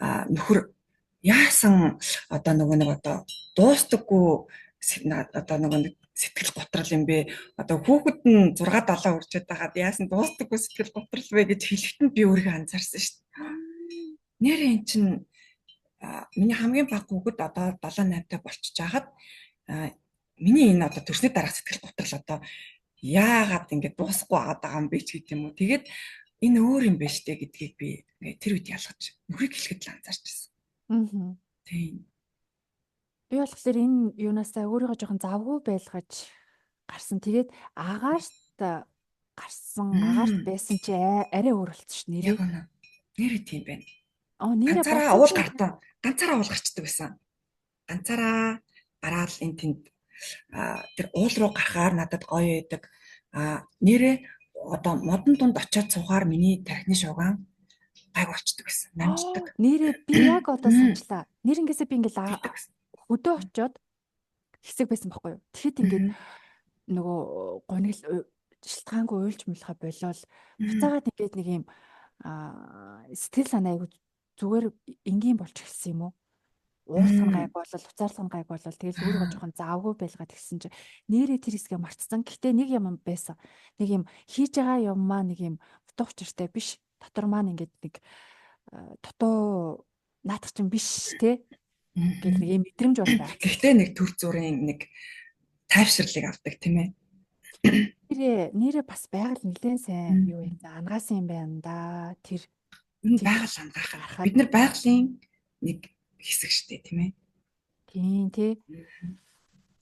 нөхөр яасан одоо нөгөө нэг одоо дуустдаггүй одоо нөгөө нэг сэтгэл готрол юм бэ одоо хүүхэд нь 6 7 хүрчээд байгаад яасан дуустдаггүй сэтгэл готрол вэ гэж хэлэхэд би өөрийгөө анзаарсан шүү дээ. Нэр эн чинь миний хамгийн бага хүүхэд одоо 7 8-тай болчихж байхад миний энэ одоо төрсний дараах сэтгэл готрол одоо яагаад ингэж дуусахгүй байгаа юм бэ ч гэдэг юм уу. Тэгээд энэ өөр юм байна штэ гэдгийг би ингээ тэр үед ялгаж нөхрийг хэлэхэд л анзаарч байсан. Аа. Тийм. Би болохоор энэ юунаасаа өөрийгөө жоохон завгүй байлгаж гарсан. Тэгээд агаарт гарсан, агаарт байсан чи арай өөр болчихсон ш нэрээ. Яг үнэ. Нэрээ тийм байна. Нэрээ Ганцаараа бодсон уул чи гартаа ганцаараа уул гарчдаг байсан. Ганцаараа гараад энэ тэнд тэр уул руу гарахаар надад гоё байдаг. Нэрээ одоо модон тунд очиад суугаар миний тархины шуугаан гайг болчдөг байсан. Намждаг. нэрээ би яг одоо санчлаа. Нэр ингээсээ би ингээл хөдөө очиод хэсэг байсан байхгүй юу. Тэгэхэд ингээд нөгөө гонигл шилтгаангүй уйлж мулхаа болол буцаагаад ингээд нэг юм сэтгэл санаа айгу зүгээр энгийн болж эхэлсэн юм уу? Уурсган гайг болол, уцаарсган гайг болол тэгэл өөрийгөө жоохон заавгүй байлгаад гисэн чи нэрээ тэр хэсгээ мартсан. Гэхдээ нэг юм байсан. Нэг юм хийж байгаа юм маа нэг юм утга учиртай биш. Дотор маань ингээд нэг дутуу наадах чинь биш те гэх нэг юм мэдрэмж бол байна. Гэхдээ нэг төр зүрийн нэг тайвширлыг авдаг тийм ээ. Нэрээ бас байгаль нэлээд сайн юу юм за ангаасан юм байна да. Тэр Энэ байгаль ангаах. Бид нар байгалийн нэг хэсэг штэ тийм ээ. Тийм тий.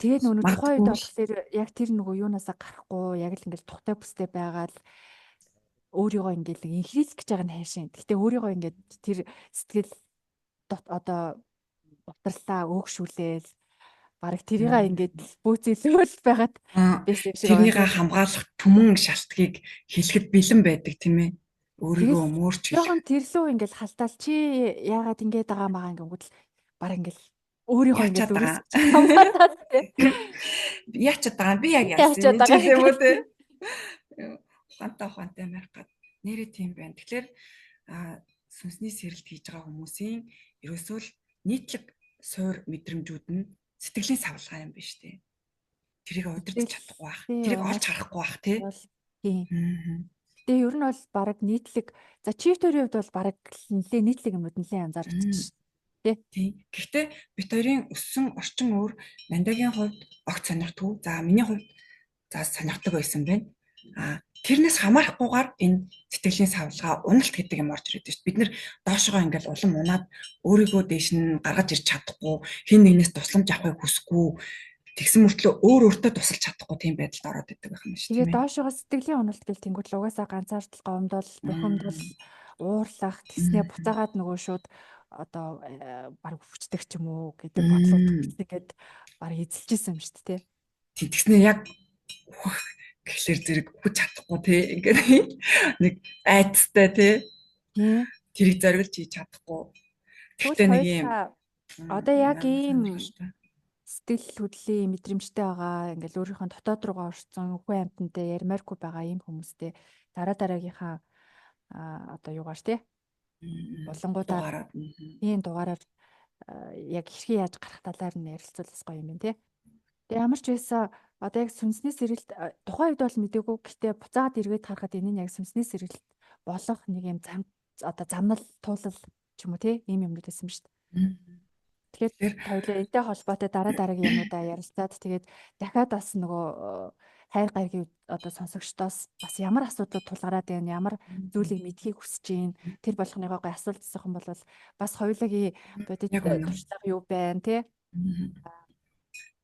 Тэгээд нөгөө тухайн үед болохоор яг тэр нөгөө юунаасаа гарахгүй яг л ингээл тухтай бүстэй байгаад өөрийгөө ингээл инхрийлэх гэж байгаа нь хайшин. Гэтэ өөрийгөө ингээд тэр сэтгэл одоо утарлаа өөгшүүлээл бараг тэрийг ингээд бүүцэлүүл байгаад байсан юм шиг байна. Тэрнийгээ хамгаалах түмэн шалтгийг хэлэхэд бэлэн байдаг тийм ээ. Өөрийгөө мөөрч жоохон тэрлүү ингээл халдаал чи яагаад ингэж байгаа маа ингэнгүүт л бараг ингээл өөрийгөө яачаад ингээд байгаа. үргэлж хамгаалаад тий. Яачаад байгаа. Би яг яасан Яачаад юм чи байгаа тийм үү те. гэдэг. Ухаантай марих гад нэрээ тийм байна. Тэгэхээр сүнсний сэрэлт хийж байгаа хүмүүсийн ерөөсөө л нийтлэг суур мэдрэмжүүд нь сэтгэлийн савлгаа юм биш үү? Тэрийг удирдах чадахгүй байх. Тий, Тэрийг олж харахгүй байх тий. тийм. Аа. Тэгээ ер нь бол баг нийтлэг за чифтэрийн хувьд бол баг нэлээ нийтлэг юмуд нэлээ анзаарчихсан шүү. Тийм. Гэхдээ бит хоёрын өссөн орчин өөр Мандагийн хувьд огт сонирхтгүй. За миний хувьд за сонирхдаг байсан байна. Тэрнээс хамаарахгүйгээр энэ сэтгэлийн савлгаа уналт гэдэг юм орж ирээд шүү дээ. Бид нэр доошогоо ингээл улам унаад өөрийгөө дээш нь гаргаж ирч чадахгүй, хин нэгнээс тусламж авахыг хүсэхгүй, тэгсэн мөртлөө өөр өөртөө тусалж чадахгүй тийм байдалд ороод идэг байх юм шүү дээ. Тэгээ доошогоо сэтгэлийн уналт гэл тэнгуут л угаасаа ганцаардал гомдол, бухимдал, уурлах тэгснээ буцаагаад нөгөө шууд одоо баг хүчдэг ч юм уу гэдэг бодлууд ингээд баг эзэлжсэн юм шүү дээ. Тэгснээ яг гэхлээр зэрэг хүч чадахгүй тий ингээд нэг айцтай тий тэрийг зориулж хийж чадахгүй. Тэгтээ нэг юм одоо яг ийм сэтгэл хөдлөлийн мэдрэмжтэй байгаа ингээл өөрийнхөө дотоод руугаа орсон үхэн амьтантай ярмааргүй байгаа ийм хүмүүстэй дараагийнхаа одоо юугаар тий болонгуудаар ийм дугаараар яг хэрхэн яаж гарах талаар нь ярилцуулсан гоё юм байна тий. Тэгээ ямар ч байсан одоо яг сүнсний сэрэлт тухайн үед бол мэдээгүй гэхдээ буцаад эргээд харахад энэ нь яг сүнсний сэрэлт болох нэг юм одоо замнал туулал ч юм уу тий ийм юмнууд байсан шүү дээ. Тэгэхээр хоёулаа энэтэй холбоотой дараагийн юмудаа ярилцаад тэгээд дахиад бас нөгөө хайр гайгийн одоо сонсогчдоос бас ямар асуудлууд тулгараад байна, ямар зүйлийг мэдхийг хүсэж байна, тэр болгоныгоо асуулцсан юм бол бас хоёулагийн бодит туршлага юу байна тий.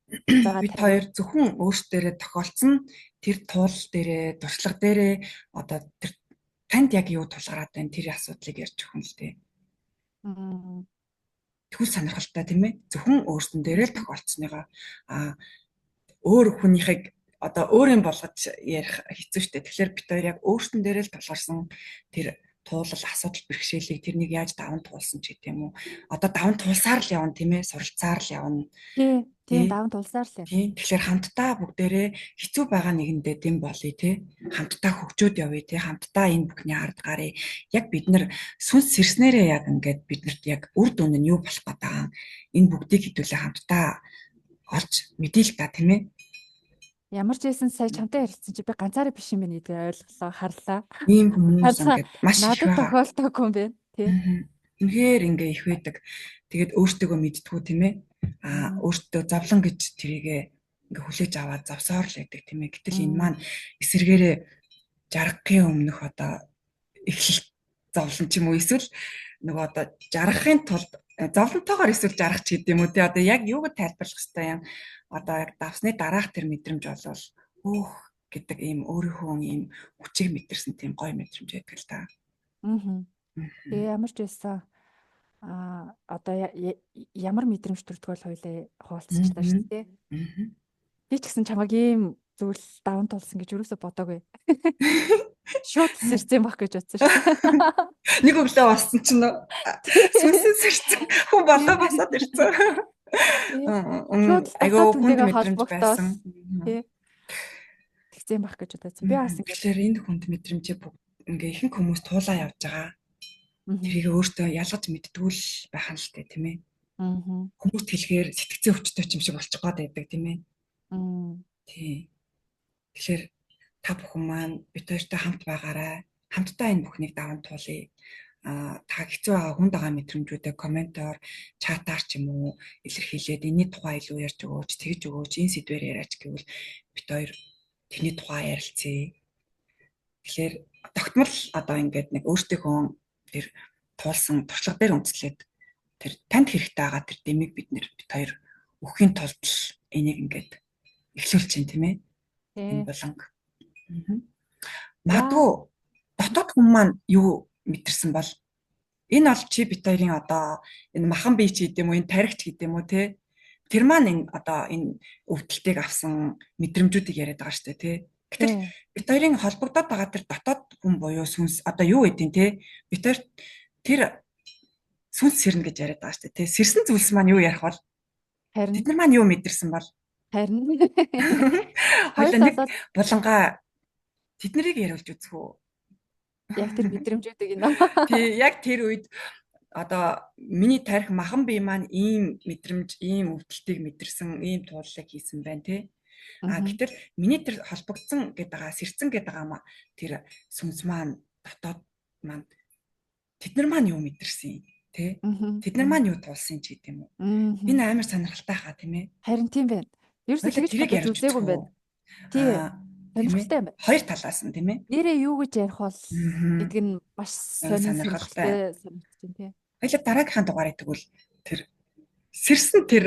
Бид хоёр зөвхөн өөрсдөө тохиолдсон тэр туул дээрээ туршлага дээрээ одоо тэр танд яг юу тулгараад байна тэр асуудлыг ярьж өгөн л дээ. Тэгвэл сонирхолтой тийм ээ. Зөвхөн өөрсдөн дээрээ л тохиолдсныгаа өөр хүнийхийг одоо өөрийн болгож ярих хэцүү шттэ. Тэгэхээр бид хоёр яг өөрсдөн дээрээ л тулгарсан тэр туулал асуудал бэрхшээлийг тэрнийг яаж даван туулсан ч гэдэм үү. Одоо даван туулсаар л явна тийм ээ. Суралцаар л явна. Тийм даван тулсаар л тийм. Тэгэхээр хамтдаа бүгдээрээ хэцүү байгаа нэгэндээ дэм болъё тий. Хамтдаа хөгжөөд явъя тий. Хамтдаа энэ бүхний ард гарыг яг бид нар сүнс сэрснээрээ яг ингээд биднэрт яг үр дүн нь юу болох гэдэг энэ бүгдийг хэдүүлээ хамтдаа олж мэдээлэл та тийм ээ. Ямар ч байсан сая чамтай ярилцсан чи би ганцаараа биш юм байна гэдгийг ойлголоо харлаа. Ийм хүмүүс ингээд маш их надад тохиолдоогүй юм байна тий. Үнэхээр ингээ их байдаг. Тэгээд өөртөөгөө мэдтгүү тийм ээ. Өөртөө зовлон гэж тэрийгээ ингээ хүлээж аваад завсаар л байдаг тийм ээ. Гэтэл энэ маань эсэргээрээ жаргахын өмнөх одоо эхлэл зовлон ч юм уу эсвэл нөгөө одоо жаргахын тулд зовлонтойгоор эсвэл жаргах ч гэдэм үү тий. Одоо яг юуг тайлбарлах хэрэгтэй юм. Одоо яг давсны дараах тэр мэдрэмж болвол өөх гэдэг ийм өөрийнхөө ийм хүчийг мэдэрсэн тийм гоё мэдрэмж байдаг л та. Тэгээ ямар ч байсан одоо ямар мэдрэмж төрдгөө л хоёлаа хуваалцчихлаа шүү дээ. Би ч гэсэн чамайг ийм зүйл даван тулсан гэж юусоо бодоогүй. Шууд сэрцэн баг гэж бодсон шүү дээ. Нэг өглөө бассан чинь сүнсэн сэрцэн хүн болоо басаад ирсэн. Айгаа хүнд мэдрэмж байсан. Тэгсэн баг гэж бодсон. Би бас тэгэхээр энэ хүнд мэдрэмжээ бүгд ингээ ихэнх хүмүүс туулаа явж байгаа. Тэрийг өөртөө ялгаж мэддгүүл байх нь л дээ тийм ээ. Хүмүүс хэлэхээр сэтгцэн өвчтөй юм шиг болчих гээд байдаг тийм ээ. Тий. Тэгэхээр та бүхэн маань бид хоёртой хамт байгаарай. Хамтдаа энэ бүхнийг даван туулъя. Та хэцүү байгаа хүнд байгаа мэдрэмжүүдээ комментоор, чатаар ч юм уу илэрхийлээд энэний тухай илүү ярьж өгөөч, тэгж өгөөч, энэ сэдвээр яриач гэвэл бид хоёр тэрний тухай ярилцъя. Тэгэхээр тогтмол одоо ингээд нэг өөртөөхөө тэр туулсан туршлага дээр үндэслээд тэр танд хэрэгтэй байгаа тэр дэмийг бид хоёр өгөхийн тулд энийг ингээд эхлүүлж чинь тийм ээ. Энэ болонг. Магадгүй дотоод хүмүүс маань юу мэдэрсэн бол энэ бол чи бит хоёрын одоо энэ махан бие ч гэдэм үү, энэ таригч гэдэм үү те. Тэр маань энэ одоо энэ өвдөлтийг авсан мэдрэмжүүдийг яриад байгаа шүү дээ те. Гэтэл бит хоёрын холбогдоод байгаа тэр дотоод хүн буюу сүнс одоо юу гэдэг те. Бит хоёр тэр сүнс сэрнэ гэж яриад байгаа шүү дээ те. Сэрсэн зүйлс маань юу ярих бол Харин Тэд нар маань юу мэдэрсэн бол харин хоёул хоёлаа нэг болоод булангаа тэд нарыг яриулж үзэх үү? яг тэр мэдрэмжүүдийг нэ. Тий, яг тэр үед одоо миний тарих махан бие маань ийм мэдрэмж, ийм өвдөлтийг мэдэрсэн, ийм тууллыг хийсэн байна тий. Гэтэл миний тэр холбогдсон гэдэг байгаа, сэрцэн гэдэг байгаа маа тэр сүнс маань дотоод маань тэд нар маань юу мэдэрсэн тий. Тэд нар маань юу туулсан ч гэдэг юм уу. Энэ амар сонирхолтой хаа тийм ээ. Харин тийм байна. Ерөөсөө Хоёлаа тэгж тэрийг бодож яриулж үзээгүй юм үзэх үү? байна. Тий. Тийм ээ. Сонирхолтой юм байна. Хоёр талаас нь тийм ээ. Нэрээ юу гэж ярих бол гэдэг нь маш Сонирхолтой. сонирхолтой санагдаж байна тий. Хоёлаа дараагийнхаа дугаарыг тэгвэл тэр сэрсэн тэр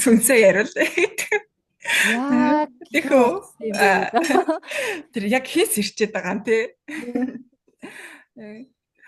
сүнсээ яриул. Яг Тэхөө юм бэ. тэр яг хин сэрчээд байгаа юм тий.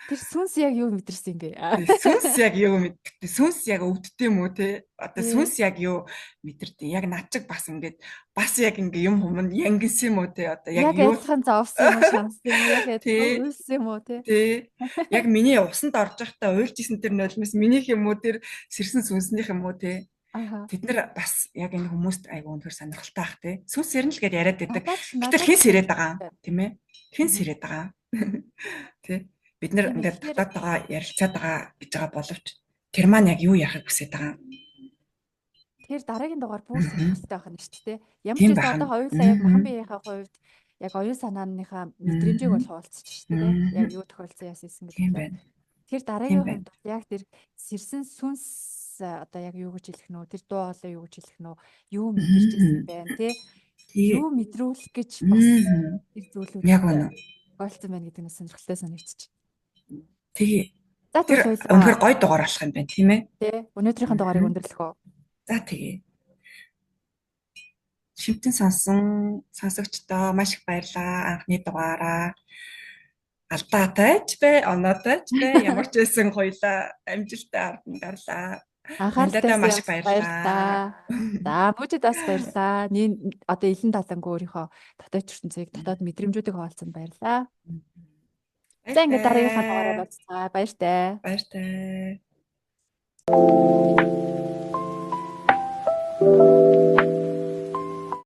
Тэр сүнс яг юу мэдэрсэн юм бэ? Сүнс яг юу мэддэг? Сүнс яг өвддөг юм уу те? Одоо сүнс яг юу мэдэрдэг? Яг над чиг бас ингээд бас яг ингээ юм хүмүүс янгинс юм уу те? Одоо яг юу адилхан зовсон юм уу, шансан юм уу? Яг адилхан үйлсэн юм уу те? Тэ. Яг миний усанд орж байхдаа уйлжсэн тэр нулимс минийх юм уу тэр сэрсэн сүнснийх юм уу те? Тэд нар бас яг энэ хүмүүст айгу өнөхөр сонирхолтой ах те. Сүнс сэрнэ л гэдээ яриад байдаг. Гэтэл хин сэрээд байгаа тийм ээ? Хин сэрээд байгаа. Тэ. Бид нар ингээд дотоодоо ярилцаад байгаа гэж байгаа боловч тэр маань яг юу ярахыг хүсэж байгаа юм. Тэр дараагийн дугаар бүр сонирхолтой байх нь шүү дээ. Ямар ч байсан одоо хоёулаа яг махан биеийнхээ хувьд яг оюун санааныхаа мэдрэмжийг бол хуваалцчих шүү дээ. Яг юу тохиолдсон яасан гэдэг. Тэр дараагийн хувьд яг тэр сэрсэн сүнс одоо яг юу гэж хэлэх нөө тэр дуу хоолой юу гэж хэлэх нөө юу мэдэрч ирсэн байна тий. Юу мэдрүүлэх гэж бас тэр зүйлүүд яг үнэ ойлцсон байна гэдэг нь сонирхолтой санагдчих. Тэгээ. За тэр өнөхөр гой дугаар болох юм байна тийм ээ. Тий. Өнөөдрийнхэн дугаарыг өндөрлөх үү? За тэгээ. Шимтэн сонсогчдоо маш их баярлалаа. Анхны дугаараа алдаатай ч бэ, оноотой ч бэ ямар ч байсан хоёлаа амжилттай ардна гарлаа. Анхааралтай маш их баярлалаа. За бүжид бас баярлалаа. Одоо элен талангүй өөрийнхөө дотоод ертөнцийг дотоод мэдрэмжүүдийг хуваалцсан баярлалаа. За ингээд дараагийнхаа дугаараар уулзцаа. Баяртай. Баяртай.